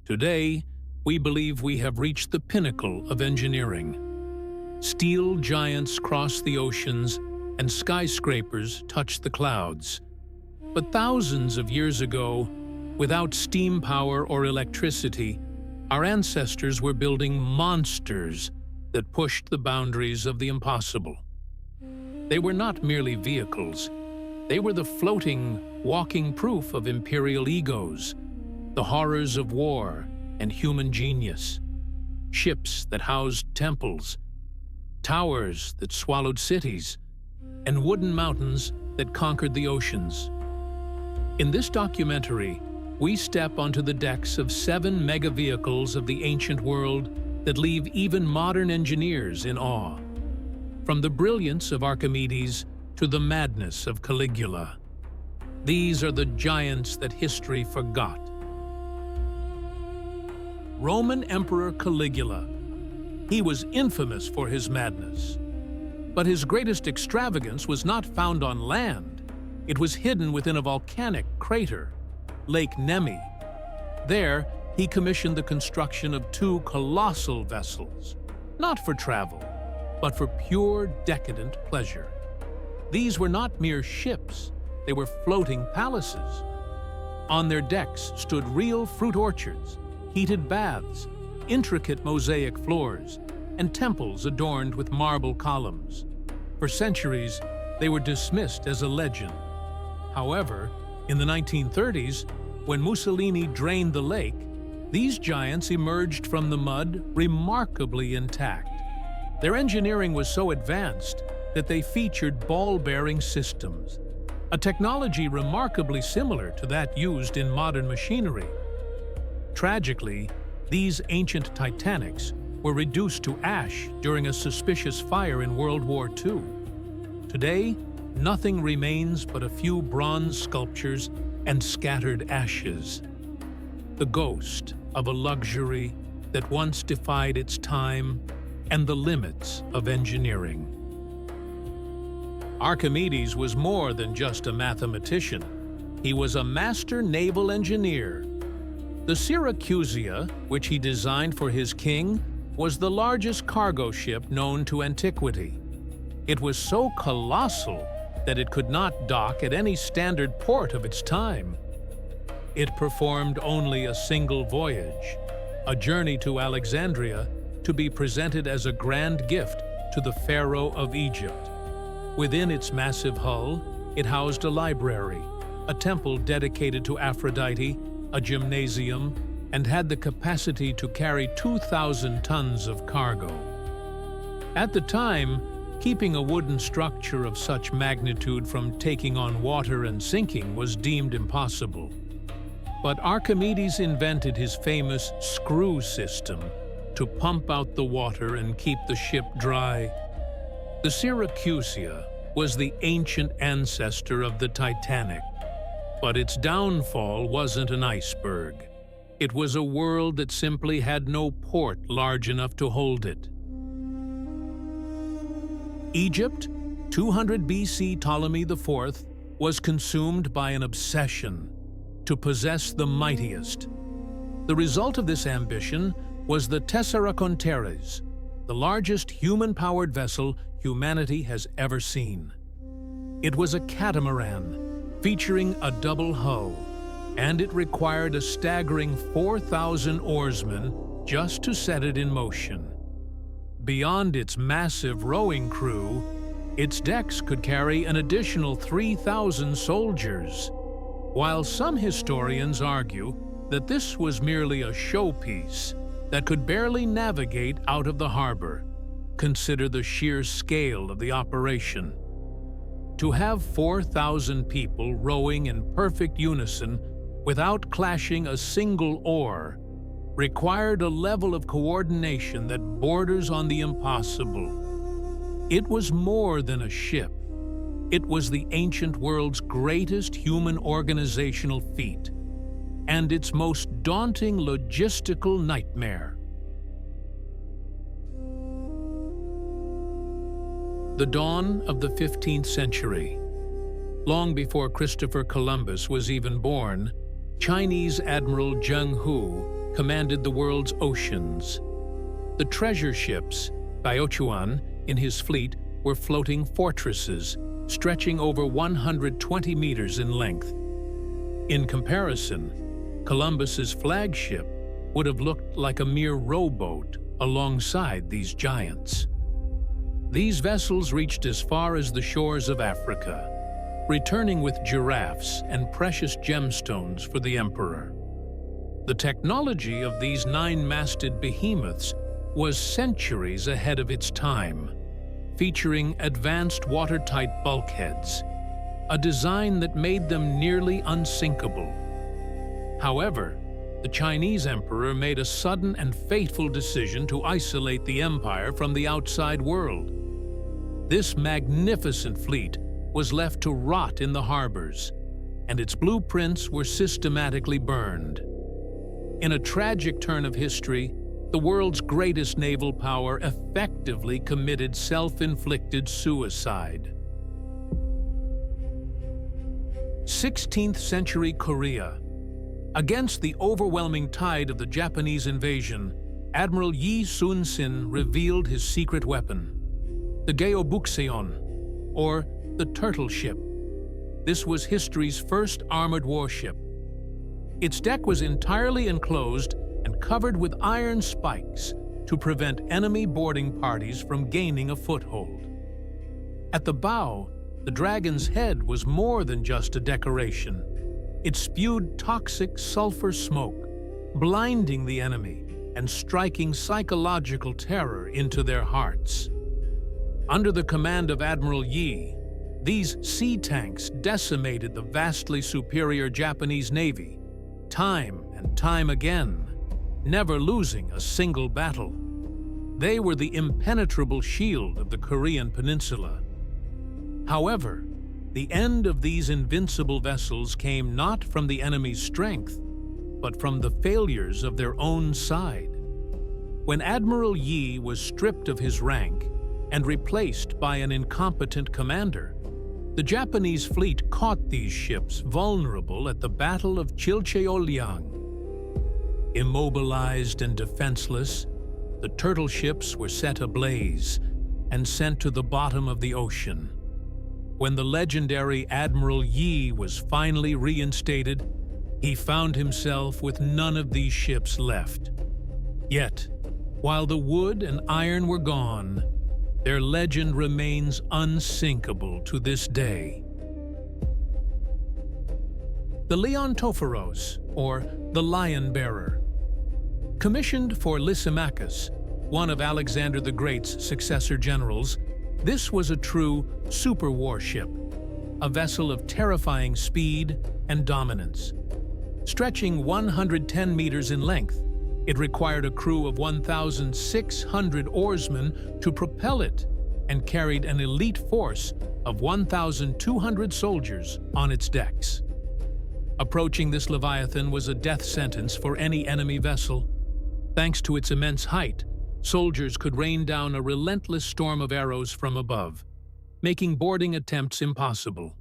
Today, we believe we have reached the pinnacle of engineering. Steel giants cross the oceans and skyscrapers touch the clouds. But thousands of years ago, without steam power or electricity, our ancestors were building monsters that pushed the boundaries of the impossible. They were not merely vehicles. They were the floating, walking proof of imperial egos, the horrors of war and human genius. Ships that housed temples, towers that swallowed cities, and wooden mountains that conquered the oceans. In this documentary, we step onto the decks of 7 mega-vehicles of the ancient world that leave even modern engineers in awe. From the brilliance of Archimedes to the madness of Caligula. These are the giants that history forgot. Roman Emperor Caligula. He was infamous for his madness. But his greatest extravagance was not found on land. It was hidden within a volcanic crater, Lake Nemi. There, he commissioned the construction of 2 colossal vessels, not for travel, but for pure decadent pleasure. These were not mere ships, they were floating palaces. On their decks stood real fruit orchards, heated baths, intricate mosaic floors, and temples adorned with marble columns. For centuries, they were dismissed as a legend. However, in the 1930s, when Mussolini drained the lake, these giants emerged from the mud remarkably intact. Their engineering was so advanced that they featured ball-bearing systems, a technology remarkably similar to that used in modern machinery. Tragically, these ancient Titanics were reduced to ash during a suspicious fire in World War II. Today, nothing remains but a few bronze sculptures and scattered ashes. The ghost of a luxury that once defied its time and the limits of engineering. Archimedes was more than just a mathematician. He was a master naval engineer. The Syracusia, which he designed for his king, was the largest cargo ship known to antiquity. It was so colossal that it could not dock at any standard port of its time. It performed only a single voyage, a journey to Alexandria, to be presented as a grand gift to the Pharaoh of Egypt. Within its massive hull, it housed a library, a temple dedicated to Aphrodite, a gymnasium, and had the capacity to carry 2,000 tons of cargo. At the time, keeping a wooden structure of such magnitude from taking on water and sinking was deemed impossible. But Archimedes invented his famous screw system to pump out the water and keep the ship dry. The Syracusia was the ancient ancestor of the Titanic, but its downfall wasn't an iceberg. It was a world that simply had no port large enough to hold it. Egypt, 200 BC Ptolemy IV, was consumed by an obsession to possess the mightiest. The result of this ambition was the Tessarakonteres, the largest human-powered vessel humanity has ever seen. It was a catamaran, featuring a double hull, and it required a staggering 4,000 oarsmen just to set it in motion. Beyond its massive rowing crew, its decks could carry an additional 3,000 soldiers. While some historians argue that this was merely a showpiece that could barely navigate out of the harbor, consider the sheer scale of the operation. To have 4,000 people rowing in perfect unison without clashing a single oar required a level of coordination that borders on the impossible. It was more than a ship. It was the ancient world's greatest human organizational feat, and its most daunting logistical nightmare. The dawn of the 15th century. Long before Christopher Columbus was even born, Chinese Admiral Zheng commanded the world's oceans. The treasure ships, Byaochuan, in his fleet, were floating fortresses, stretching over 120 meters in length. In comparison, Columbus's flagship would have looked like a mere rowboat alongside these giants. These vessels reached as far as the shores of Africa, returning with giraffes and precious gemstones for the emperor. The technology of these nine-masted behemoths was centuries ahead of its time, featuring advanced watertight bulkheads, a design that made them nearly unsinkable. However, the Chinese emperor made a sudden and fateful decision to isolate the empire from the outside world. This magnificent fleet was left to rot in the harbors, and its blueprints were systematically burned. In a tragic turn of history, the world's greatest naval power effectively committed self-inflicted suicide. 16th century Korea. Against the overwhelming tide of the Japanese invasion, Admiral Yi Sun-sin revealed his secret weapon, the Geobukseon, or the Turtle Ship. This was history's first armored warship. Its deck was entirely enclosed and covered with iron spikes to prevent enemy boarding parties from gaining a foothold. At the bow, the dragon's head was more than just a decoration. It spewed toxic sulfur smoke, blinding the enemy and striking psychological terror into their hearts. Under the command of Admiral Yi, these sea tanks decimated the vastly superior Japanese Navy, time and time again, never losing a single battle. They were the impenetrable shield of the Korean peninsula. However, the end of these invincible vessels came not from the enemy's strength, but from the failures of their own side. When Admiral Yi was stripped of his rank and replaced by an incompetent commander, the Japanese fleet caught these ships vulnerable at the Battle of Chilcheoliang. Immobilized and defenseless, the turtle ships were set ablaze and sent to the bottom of the ocean. When the legendary Admiral Yi was finally reinstated, he found himself with none of these ships left. Yet, while the wood and iron were gone, their legend remains unsinkable to this day. The Leontophoros, or the Lion Bearer. Commissioned for Lysimachus, one of Alexander the Great's successor generals, this was a true super warship, a vessel of terrifying speed and dominance. Stretching 110 meters in length, it required a crew of 1,600 oarsmen to propel it and carried an elite force of 1,200 soldiers on its decks. Approaching this Leviathan was a death sentence for any enemy vessel. Thanks to its immense height, soldiers could rain down a relentless storm of arrows from above, making boarding attempts impossible.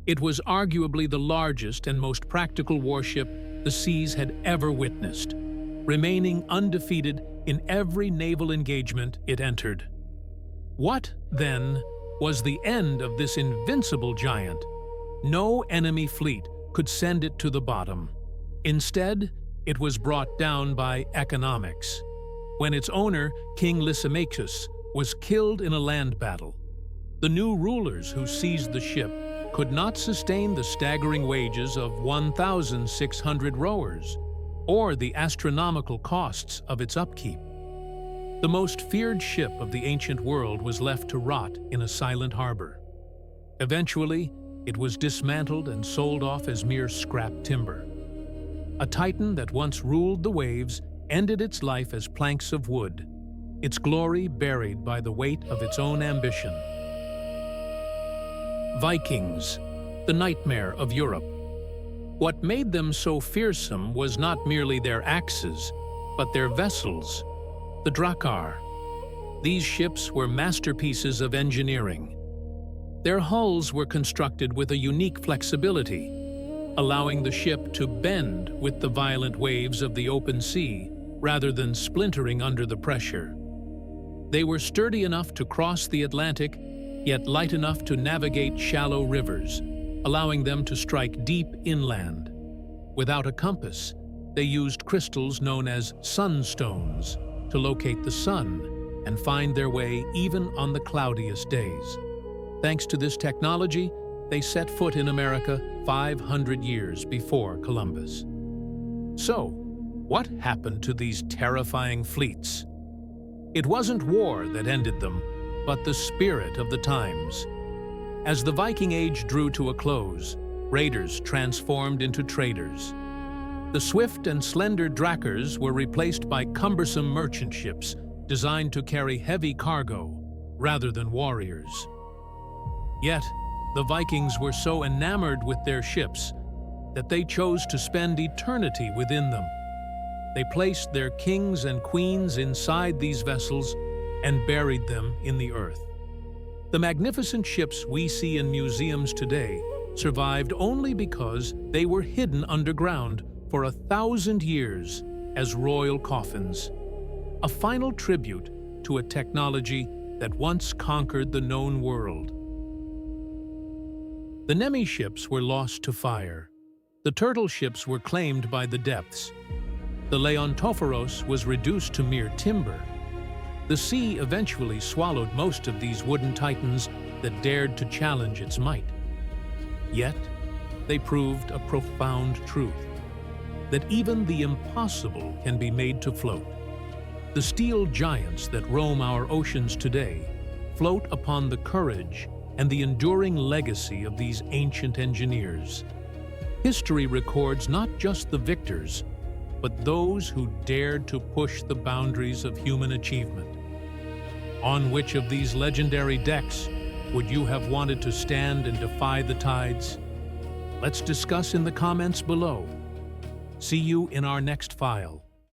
It was arguably the largest and most practical warship the seas had ever witnessed, remaining undefeated in every naval engagement it entered. What, then, was the end of this invincible giant? No enemy fleet could send it to the bottom. Instead, it was brought down by economics, when its owner, King Lysimachus, was killed in a land battle. The new rulers who seized the ship could not sustain the staggering wages of 1,600 rowers, or the astronomical costs of its upkeep. The most feared ship of the ancient world was left to rot in a silent harbor. Eventually, it was dismantled and sold off as mere scrap timber. A titan that once ruled the waves ended its life as planks of wood, its glory buried by the weight of its own ambition. Vikings, the nightmare of Europe. What made them so fearsome was not merely their axes, but their vessels, the Drakkar. These ships were masterpieces of engineering. Their hulls were constructed with a unique flexibility, allowing the ship to bend with the violent waves of the open sea rather than splintering under the pressure. They were sturdy enough to cross the Atlantic, yet light enough to navigate shallow rivers, allowing them to strike deep inland. Without a compass, they used crystals known as sunstones to locate the sun and find their way even on the cloudiest days. Thanks to this technology, they set foot in America 500 years before Columbus. So, what happened to these terrifying fleets? It wasn't war that ended them, but the spirit of the times. As the Viking Age drew to a close, raiders transformed into traders. The swift and slender drakars were replaced by cumbersome merchant ships designed to carry heavy cargo rather than warriors. Yet, the Vikings were so enamored with their ships that they chose to spend eternity within them. They placed their kings and queens inside these vessels and buried them in the earth. The magnificent ships we see in museums today survived only because they were hidden underground for 1,000 years as royal coffins, a final tribute to a technology that once conquered the known world. The Nemi ships were lost to fire. The turtle ships were claimed by the depths. The Leontophoros was reduced to mere timber. The sea eventually swallowed most of these wooden titans that dared to challenge its might. Yet, they proved a profound truth, that even the impossible can be made to float. The steel giants that roam our oceans today float upon the courage and the enduring legacy of these ancient engineers. History records not just the victors, but those who dared to push the boundaries of human achievement. On which of these legendary decks would you have wanted to stand and defy the tides? Let's discuss in the comments below. See you in our next file.